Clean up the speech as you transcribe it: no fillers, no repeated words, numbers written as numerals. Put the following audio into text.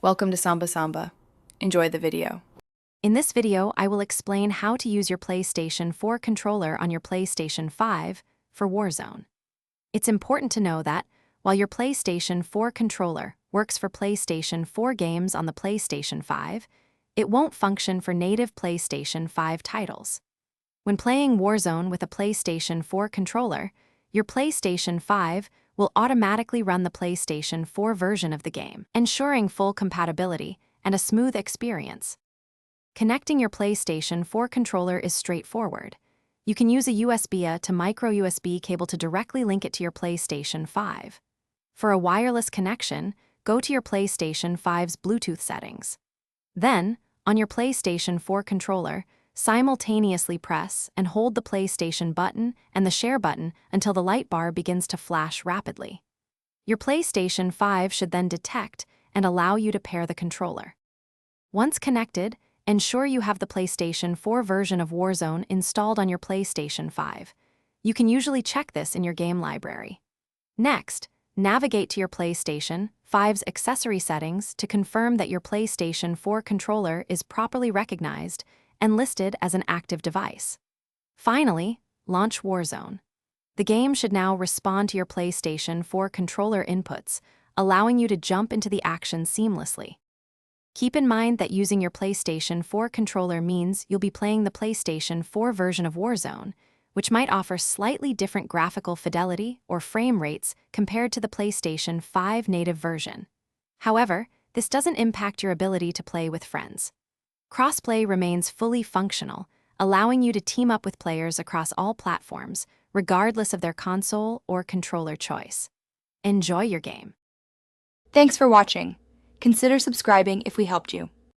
Welcome to Samba Samba. Enjoy the video. In this video, I will explain how to use your PlayStation 4 controller on your PlayStation 5 for Warzone. It's important to know that, while your PlayStation 4 controller works for PlayStation 4 games on the PlayStation 5, it won't function for native PlayStation 5 titles. When playing Warzone with a PlayStation 4 controller, your PlayStation 5 will automatically run the PlayStation 4 version of the game, ensuring full compatibility and a smooth experience. Connecting your PlayStation 4 controller is straightforward. You can use a USB to micro USB cable to directly link it to your PlayStation 5. For a wireless connection, go to your PlayStation 5's Bluetooth settings. Then, on your PlayStation 4 controller, simultaneously press and hold the PlayStation button and the share button until the light bar begins to flash rapidly. Your PlayStation 5 should then detect and allow you to pair the controller. Once connected, ensure you have the PlayStation 4 version of Warzone installed on your PlayStation 5. You can usually check this in your game library. Next, navigate to your PlayStation 5's accessory settings to confirm that your PlayStation 4 controller is properly recognized and listed as an active device. Finally, launch Warzone. The game should now respond to your PlayStation 4 controller inputs, allowing you to jump into the action seamlessly. Keep in mind that using your PlayStation 4 controller means you'll be playing the PlayStation 4 version of Warzone, which might offer slightly different graphical fidelity or frame rates compared to the PlayStation 5 native version. However, this doesn't impact your ability to play with friends. Crossplay remains fully functional, allowing you to team up with players across all platforms, regardless of their console or controller choice. Enjoy your game. Thanks for watching. Consider subscribing if we helped you.